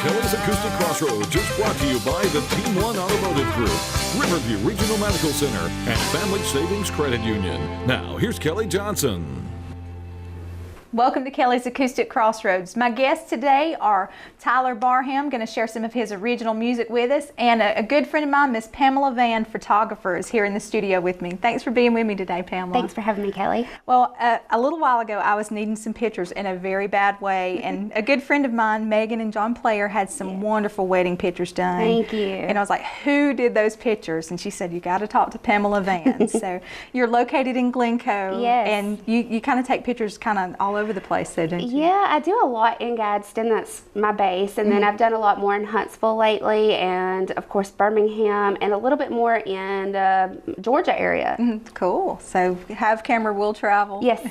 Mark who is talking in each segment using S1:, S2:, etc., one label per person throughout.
S1: Kelli's Acoustic Crossroads is brought to you by the Team One Automotive Group, Riverview Regional Medical Center, and Family Savings Credit Union. Now, here's Kelli Johnson.
S2: Welcome to Kelli's Acoustic Crossroads. My guests today are Tyler Barham, going to share some of his original music with us, and a good friend of mine, Miss Pamela Van, photographer, is here in the studio with me. Thanks for being with me today, Pamela.
S3: Thanks for having me, Kelli.
S2: Well, a little while ago, I was needing some pictures in a very bad way, and a good friend of mine, Megan and John Player, had some wonderful wedding pictures done.
S3: Thank you.
S2: And I was like, who did those pictures? And she said, you got to talk to Pamela Van. So you're located in Glencoe,
S3: yes.
S2: And you kind of take pictures kind of all over the place, though, don't you?
S3: Yeah, I do a lot in Gadsden. That's my base. And then I've done a lot more in Huntsville lately, and of course Birmingham, and a little bit more in the Georgia area.
S2: Cool. So have camera will travel.
S3: Yes.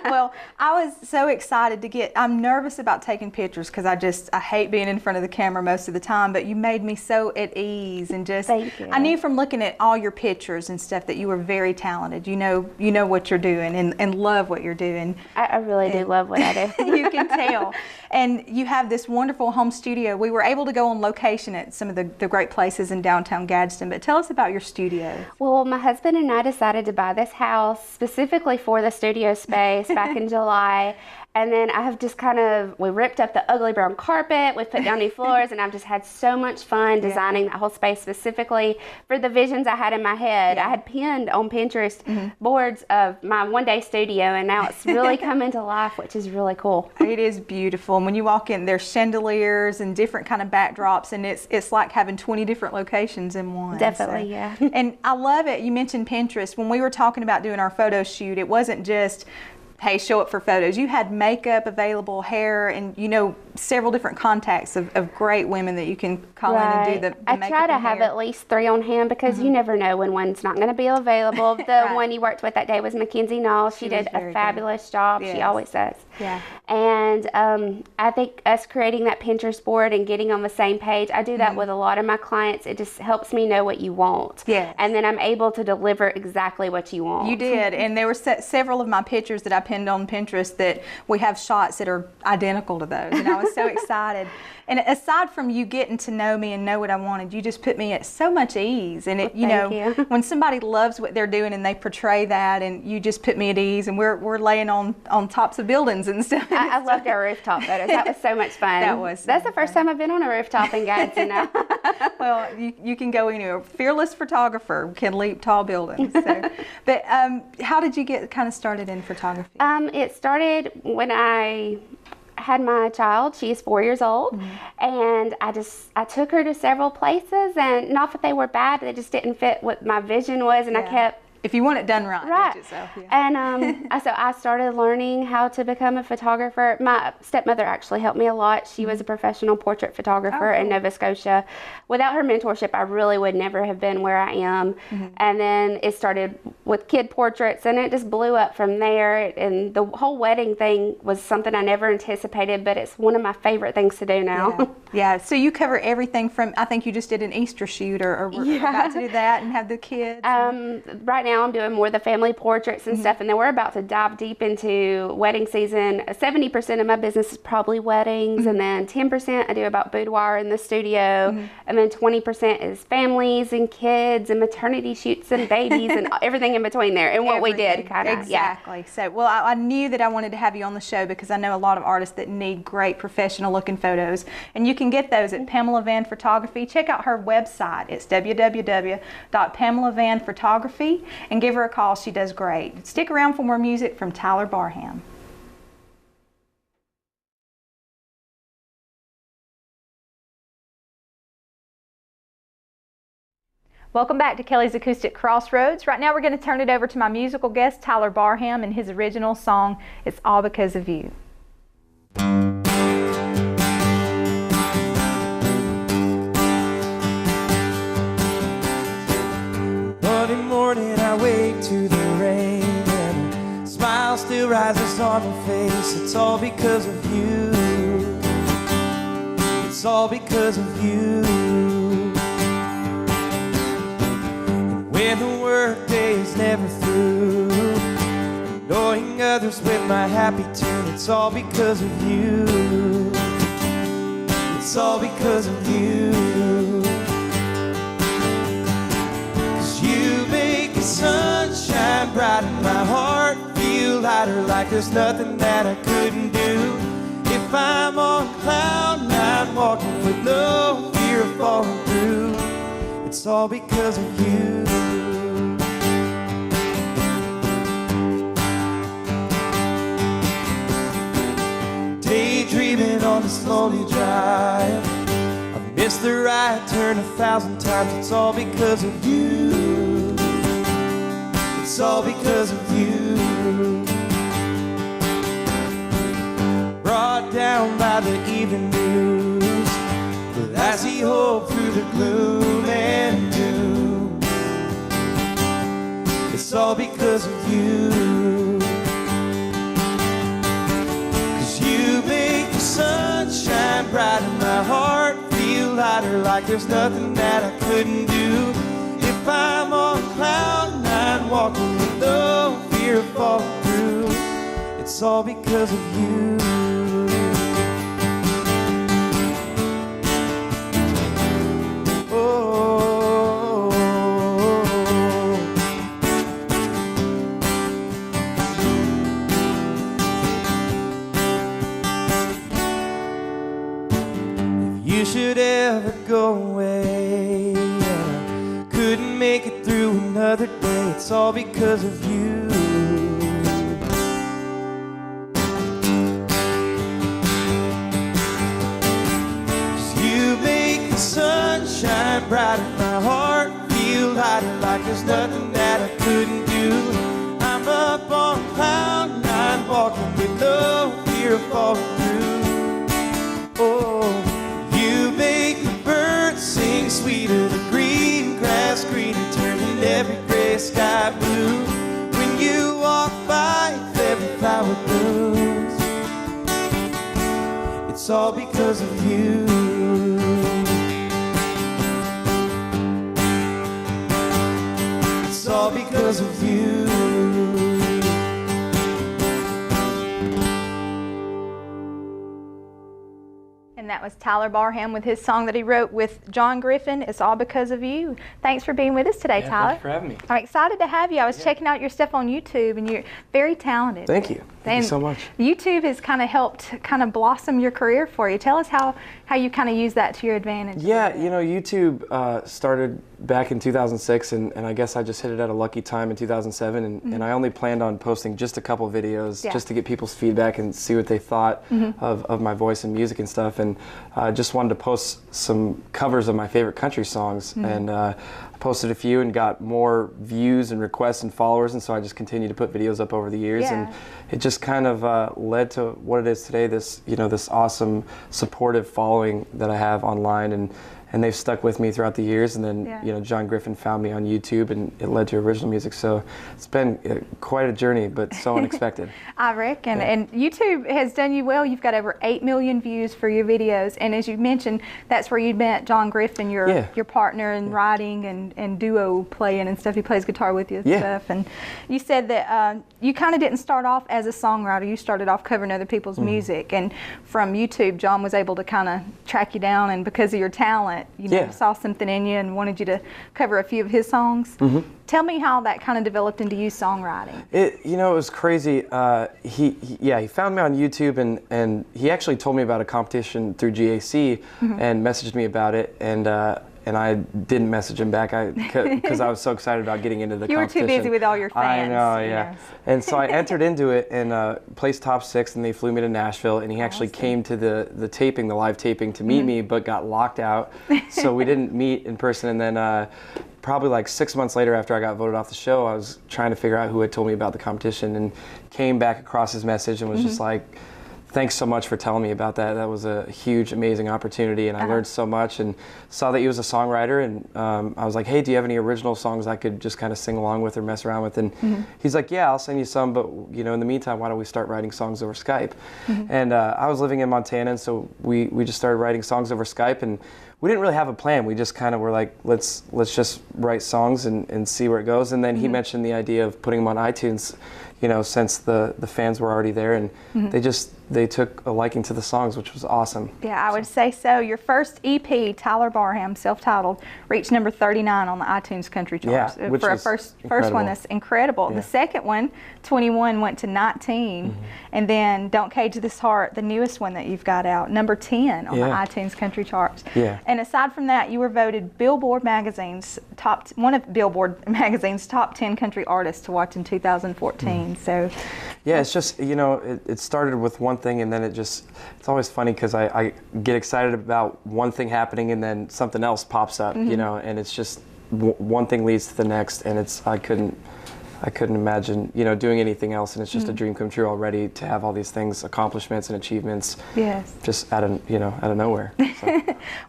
S2: Well, I was so excited to I'm nervous about taking pictures because I hate being in front of the camera most of the time, but you made me so at ease, and just,
S3: thank you.
S2: I knew from looking at all your pictures and stuff that you were very talented. You know what you're doing, and love what you're doing.
S3: I really do love what I do.
S2: You can tell. And you have this wonderful home studio. We were able to go on location at some of the great places in downtown Gadsden, but tell us about your studio.
S3: Well, my husband and I decided to buy this house specifically for the studio space back in July. And then I have just we ripped up the ugly brown carpet, we put down new floors, and I've just had so much fun designing that whole space specifically for the visions I had in my head. I had pinned on Pinterest boards of my one-day studio, and now it's really come into life, which is really cool.
S2: It is beautiful. And when you walk in, there's chandeliers and different kind of backdrops, and it's like having 20 different locations in one.
S3: Definitely, yeah.
S2: And I love it. You mentioned Pinterest. When we were talking about doing our photo shoot, it wasn't just, hey, show up for photos. You had makeup available, hair, and several different contacts of great women that you can call in and do the makeup.
S3: I try to have at least 3 on hand because you never know when one's not going to be available. The one you worked with that day was Mackenzie Knoll. She did a fabulous job. Yes. She always does.
S2: Yeah.
S3: And I think us creating that Pinterest board and getting on the same page, I do that with a lot of my clients. It just helps me know what you want.
S2: Yes.
S3: And then I'm able to deliver exactly what you want.
S2: You did. And there were several of my pictures that I pinned on Pinterest that we have shots that are identical to those. And I was so excited. And aside from you getting to know me and know what I wanted, you just put me at so much ease. And when somebody loves what they're doing and they portray that, and you just put me at ease, and we're laying on tops of buildings and stuff.
S3: I loved our rooftop photos. That was so much fun. That's the first time I've been on a rooftop in Gadsden now.
S2: Well, you can go anywhere. Fearless photographer can leap tall buildings. So. But how did you get kind of started in photography?
S3: It started when I had my child. She is 4 years old, and I took her to several places, and not that they were bad, they just didn't fit what my vision was, and I kept,
S2: if you want it done right.
S3: And so I started learning how to become a photographer. My stepmother actually helped me a lot. She was a professional portrait photographer in Nova Scotia. Without her mentorship, I really would never have been where I am. And then it started with kid portraits, and it just blew up from there. And the whole wedding thing was something I never anticipated, but it's one of my favorite things to do now.
S2: Yeah. So you cover everything from, I think you just did an Easter shoot, or we're about to do that and have the kids.
S3: Right now I'm doing more of the family portraits and stuff, and then we're about to dive deep into wedding season. 70% of my business is probably weddings, and then 10% I do about boudoir in the studio, and then 20% is families and kids and maternity shoots and babies and everything in between there, and what we did kind of.
S2: Exactly. So, well, I knew that I wanted to have you on the show because I know a lot of artists that need great professional looking photos, and you can get those at Pamela Van Photography. Check out her website. It's www.pamelavanphotography, and give her a call. She does great. Stick around for more music from Tyler Barham. Welcome back to Kelli's Acoustic Crossroads. Right now we're going to turn it over to my musical guest, Tyler Barham, and his original song, It's All Because of You.
S4: Monday morning I wake to the rain, and a smile still rises on my face. It's all because of you. It's all because of you. And when the work day is never through, knowing others with my happy tune, it's all because of you. It's all because of you. 'Cause you make the sunshine bright and my heart feel lighter, like there's nothing that I couldn't do. If I'm on cloud nine, walking with no fear of falling through, it's all because of you. Daydreaming on this lonely drive, I've missed the right turn 1,000 times. It's all because of you. It's all because of you. Brought down by the evening news, but I see hope through the gloom and doom. It's all because of you. 'Cause you make the sunshine bright and my heart feel lighter, like there's nothing that I couldn't do. If I'm on cloud nine, walking with no fear of falling through, it's all because of you. Should ever go away and I couldn't make it through another day, it's all because of you. 'Cause you make the sunshine bright and my heart feel lighter, like there's nothing that I couldn't do. I'm up on cloud nine, walking with no fear of falling through. Oh, you make the birds sing sweeter, the green grass greener, turning every gray sky blue. When you walk by, every flower blooms. It's all because of you. It's all because of you.
S2: And that was Tyler Barham with his song that he wrote with John Griffin, It's All Because of You. Thanks for being with us today, Tyler.
S5: Thanks for having me.
S2: I'm excited to have you. I was checking out your stuff on YouTube, and you're very talented.
S5: Thank you. Thank you so much.
S2: YouTube has kind of helped blossom your career for you. Tell us how you kind of use that to your advantage.
S5: Yeah, you know, YouTube started back in 2006, and I guess I just hit it at a lucky time in 2007, and I only planned on posting just a couple videos just to get people's feedback and see what they thought of my voice and music and stuff, and just wanted to post some covers of my favorite country songs, and I posted a few and got more views and requests and followers, and so I just continued to put videos up over the years, and it just kind of led to what it is today, this awesome supportive following that I have online, and they've stuck with me throughout the years, and then John Griffin found me on YouTube, and it led to original music, so it's been quite a journey, but so unexpected.
S2: I reckon, and YouTube has done you well. You've got over 8 million views for your videos, and as you mentioned, that's where you met John Griffin, your partner in writing and duo playing and stuff. He plays guitar with you and stuff, and you said that you kind of didn't start off as a songwriter. You started off covering other people's music, and from YouTube, John was able to kind of track you down, and because of your talent, saw something in you and wanted you to cover a few of his songs. Tell me how that kind of developed into you songwriting.
S5: It was crazy. He found me on YouTube, and he actually told me about a competition through GAC and messaged me about it, and I didn't message him back because I was so excited about getting into the competition.
S2: You were too busy with all your fans.
S5: I know, yeah. And so I entered into it and placed top 6, and they flew me to Nashville, and he actually came to the live taping to meet me, but got locked out, so we didn't meet in person. And then probably like 6 months later, after I got voted off the show, I was trying to figure out who had told me about the competition, and came back across his message and was just like, thanks so much for telling me about that. That was a huge, amazing opportunity, and I learned so much, and saw that he was a songwriter, and I was like, hey, do you have any original songs I could just kind of sing along with or mess around with? And he's like, yeah, I'll send you some, but in the meantime, why don't we start writing songs over Skype? And I was living in Montana, and so we just started writing songs over Skype, and we didn't really have a plan. We just kind of were like, let's just write songs and see where it goes. And then he mentioned the idea of putting them on iTunes, you know, since the fans were already there, and they took a liking to the songs, which was awesome.
S2: Yeah, I would say so. Your first EP, Tyler Barham, self-titled, reached number 39 on the iTunes country charts.
S5: Yeah, which
S2: for a
S5: was
S2: first
S5: incredible.
S2: one. That's incredible.
S5: Yeah.
S2: The second one, 21, went to 19, and then Don't Cage This Heart, the newest one that you've got out, number 10 on the iTunes country charts.
S5: Yeah.
S2: And aside from that, you were voted Billboard Magazine's one of Billboard Magazine's top 10 country artists to watch in 2014. So.
S5: Yeah, it's just, you know, it started with one thing, and then it's always funny because I get excited about one thing happening and then something else pops up, you know, and it's just one thing leads to the next, and I couldn't imagine, you know, doing anything else, and it's just a dream come true already to have all these things, accomplishments and achievements, just out of nowhere. So.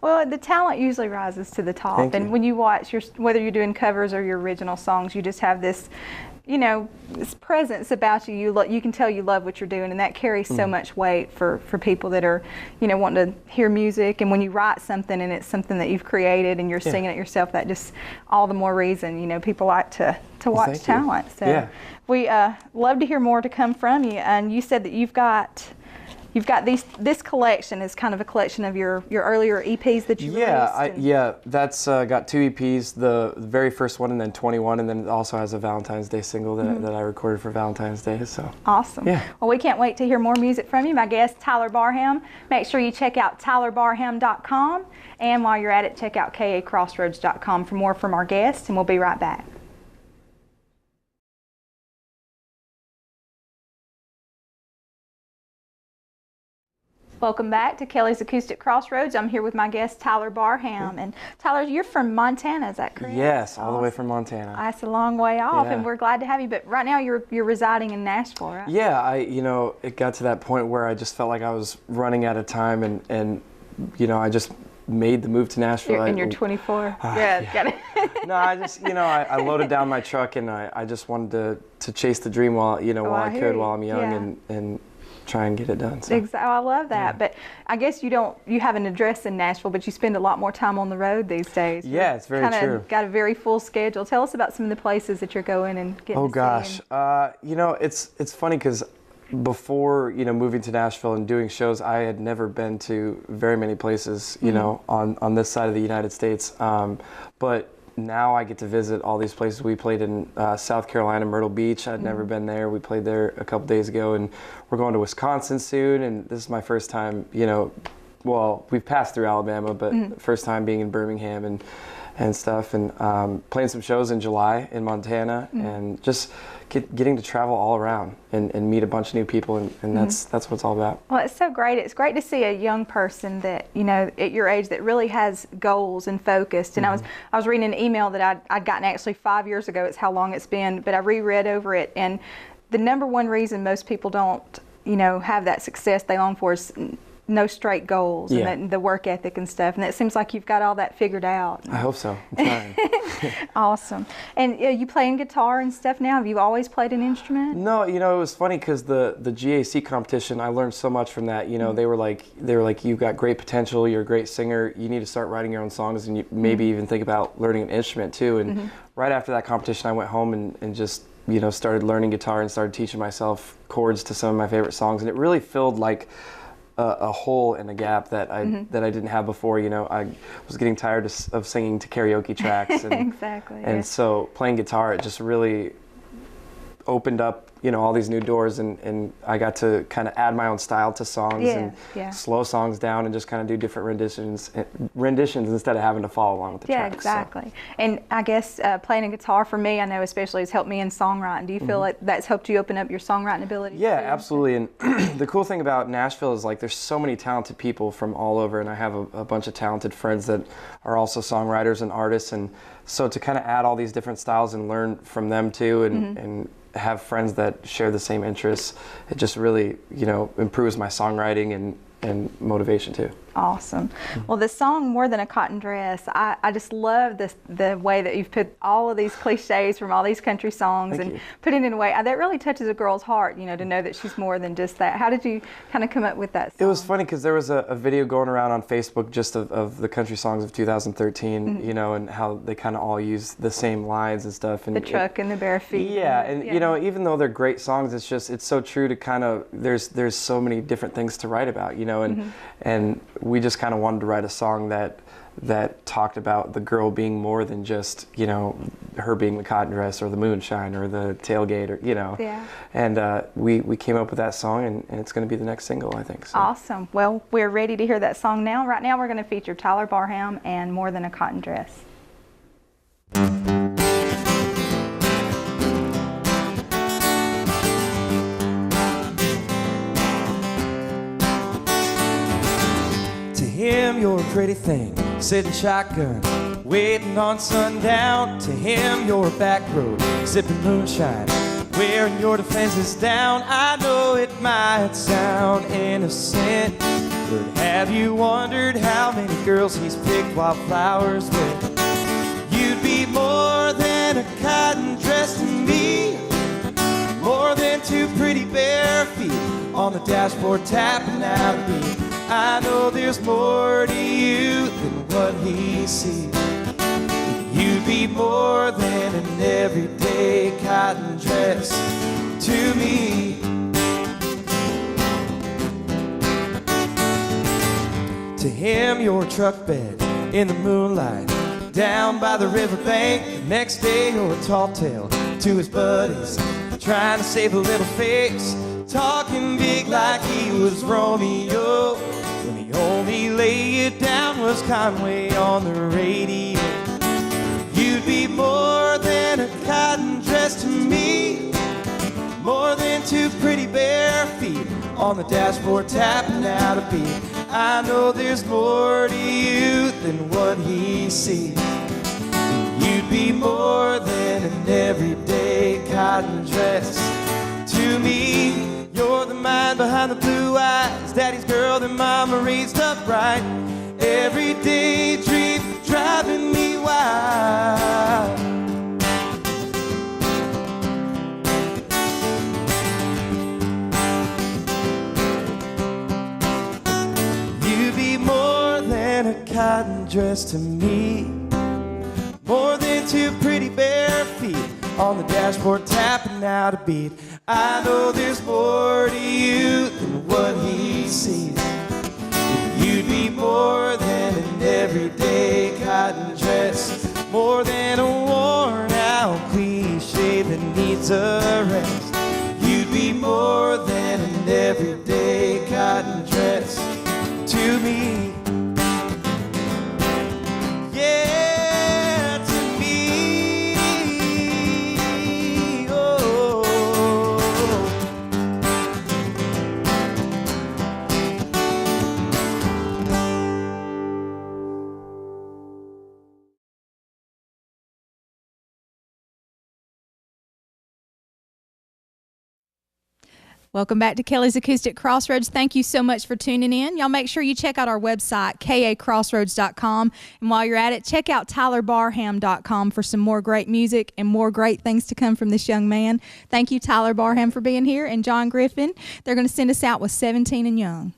S2: Well, the talent usually rises to the top.
S5: Thank
S2: And
S5: you.
S2: when you watch, whether you're doing covers or your original songs, you just have this, you know, this presence about you. You can tell you love what you're doing, and that carries so much weight for people that are, you know, wanting to hear music. And when you write something and it's something that you've created and you're singing it yourself, that just all the more reason, you know, people like to watch
S5: thank you.
S2: talent. So we love to hear more to come from you. And you said that you've got this collection is kind of a collection of your earlier EPs that you released.
S5: That's got 2 EPs, the very first one and then 21, and then it also has a Valentine's Day single that I recorded for Valentine's Day. So
S2: awesome.
S5: Yeah.
S2: Well, we can't wait to hear more music from you. My guest, Tyler Barham. Make sure you check out tylerbarham.com, and while you're at it, check out kacrossroads.com for more from our guests, and we'll be right back. Welcome back to Kelly's Acoustic Crossroads. I'm here with my guest, Tyler Barham. And Tyler, you're from Montana, is that correct?
S5: Yes, all the way from Montana.
S2: That's a long way off,
S5: Yeah.
S2: and we're glad to have you. But right now, you're residing in Nashville, right?
S5: Yeah, it got to that point where I just felt like I was running out of time, and you know, I just made the move to Nashville.
S2: And you're 24. Got it.
S5: No, I just, you know, I loaded down my truck, and I just wanted to chase the dream while I could, while I'm young, and try and get it done. So.
S2: Exactly. I love that. But I guess you have an address in Nashville, but you spend a lot more time on the road these days.
S5: Yeah, it's very true.
S2: Got a very full schedule. Tell us about some of the places that you're going and getting
S5: Oh
S2: to
S5: gosh,
S2: see.
S5: you know, it's funny because before, you know, moving to Nashville and doing shows, I had never been to very many places, you know, on this side of the United States. But now I get to visit all these places. We played in South Carolina, Myrtle Beach. I'd never been there. We played there a couple days ago, and we're going to Wisconsin soon. And this is my first time, you know, well, we've passed through Alabama, but first time being in Birmingham and stuff, and playing some shows in July in Montana, and just getting to travel all around and meet a bunch of new people, and that's what it's all about.
S2: Well, it's so great. It's great to see a young person that, you know, at your age that really has goals and focused. And I was reading an email that I'd gotten actually 5 years ago. It's how long it's been, but I reread over it, and the number one reason most people don't, you know, have that success they long for is no straight goals and the work ethic and stuff. And it seems like you've got all that figured out.
S5: I hope so. I'm trying.
S2: Awesome. And you playing guitar and stuff now? Have you always played an instrument?
S5: No, you know, it was funny because the GAC competition, I learned so much from that. You know, they were like, you've got great potential, you're a great singer, you need to start writing your own songs, and you maybe even think about learning an instrument too. And right after that competition, I went home and just, you know, started learning guitar and started teaching myself chords to some of my favorite songs, and it really filled like a hole and a gap that I didn't have before. You know, I was getting tired of singing to karaoke tracks, and
S2: Exactly.
S5: And so playing guitar, it just really opened up, you know, all these new doors, and I got to kind of add my own style to songs and slow songs down and just kind of do different renditions instead of having to follow along with the tracks.
S2: Yeah, exactly. So. And I guess playing a guitar for me, I know especially, has helped me in songwriting. Do you feel like that's helped you open up your songwriting ability?
S5: Yeah,
S2: too?
S5: absolutely. And the cool thing about Nashville is like there's so many talented people from all over, and I have a bunch of talented friends that are also songwriters and artists, and so to kind of add all these different styles and learn from them too, and have friends that share the same interests, it just really, you know, improves my songwriting and motivation too.
S2: Awesome. Well, the song "More Than a Cotton Dress," I just love the way that you've put all of these cliches from all these country songs and put it in a way that really touches a girl's heart, you know, to know that she's more than just that. How did you kind of come up with that song?
S5: It was funny because there was a video going around on Facebook just of the country songs of 2013, you know, and how they kind of all use the same lines and stuff. And
S2: the truck and the bare feet.
S5: Yeah, and you know, even though they're great songs, it's so true to kind of, there's so many different things to write about, you know, and we just kind of wanted to write a song that talked about the girl being more than just, you know, her being the cotton dress or the moonshine or the tailgate, or, you know. Yeah. And we came up with that song, and it's going to be the next single, I think. So.
S2: Awesome. Well, we're ready to hear that song now. Right now we're going to feature Tyler Barham and More Than a Cotton Dress.
S4: Him, you're a pretty thing, sitting shotgun, waiting on sundown. To him, you're a back road, sipping moonshine, wearing your defenses down. I know it might sound innocent, but have you wondered how many girls he's picked wildflowers with? You'd be more than a cotton dress to me, more than two pretty bare feet on the dashboard tapping out a beat. I know there's more to you than what he sees. You'd be more than an everyday cotton dress to me. To him, you're a truck bed in the moonlight, down by the riverbank. The next day, you're a tall tale to his buddies, trying to save a little face, talking big like he was Romeo. When the only lay it down was Conway on the radio. You'd be more than a cotton dress to me, more than two pretty bare feet on the dashboard tapping out a beat. I know there's more to you than what he sees. You'd be more than an everyday cotton dress to me. You're the mind behind the blue eyes, daddy's girl that mama raised up right. Everyday dream driving me wild. You'd be more than a cotton dress to me, more than two pretty bare feet on the dashboard tapping out a beat. I know there's more to you than what he sees. You'd be more than an everyday cotton dress, more than a worn out cliche that needs a rest. You'd be more than an everyday cotton dress to me. Yeah, to me. Oh.
S2: Welcome back to Kelly's Acoustic Crossroads. Thank you so much for tuning in. Y'all make sure you check out our website, kacrossroads.com. And while you're at it, check out tylerbarham.com for some more great music and more great things to come from this young man. Thank you, Tyler Barham, for being here, and John Griffin. They're going to send us out with 17 and Young.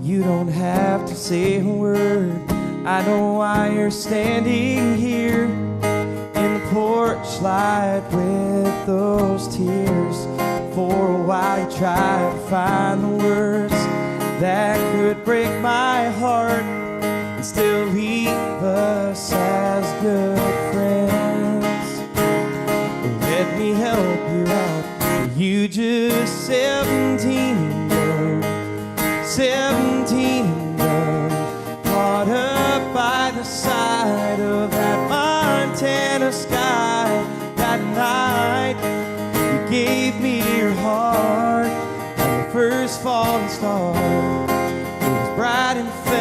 S4: You don't have to say a word. I know why you're standing here in the porch light with those tears. For a while you tried to find the words that could break my heart and still leave us as good friends. Let me help you out. You just 17. 17 and young, caught up by the side of that Montana sky. That night you gave me your heart on the first falling star. It was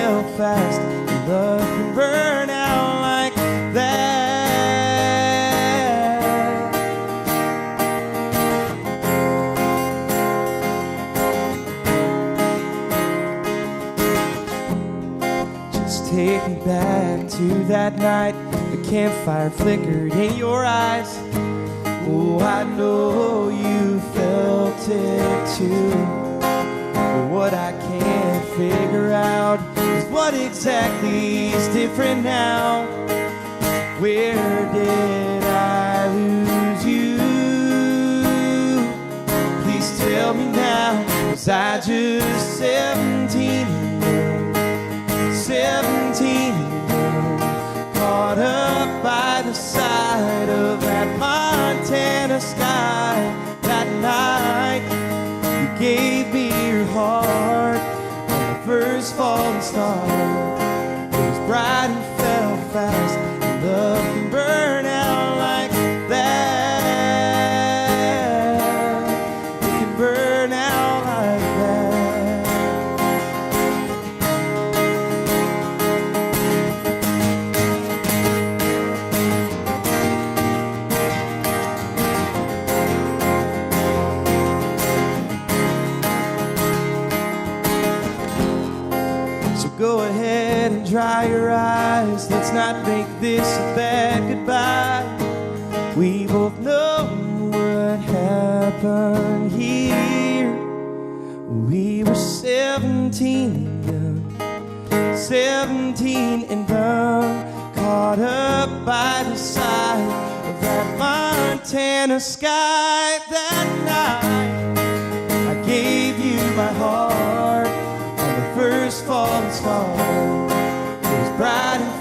S4: fell fast, and love can burn out like that. Just take me back to that night, the campfire flickered in your eyes. Oh, I know you felt it too. But what I can't figure out is what exactly is different now. Where did I lose you? Please tell me now. Was I just 17 and young? 17 and young, caught up by the side of that Montana sky. That night you gave me your heart on the first falling star. It was bright and fell fast, and love can burn out like that. It can burn out like that. So go ahead and dry your eyes. Let's not make this a bad goodbye. We both know what happened here. We were 17 and young, 17 and young, caught up by the side of that Montana sky. That night I gave you my heart on the first falling star. It was bright and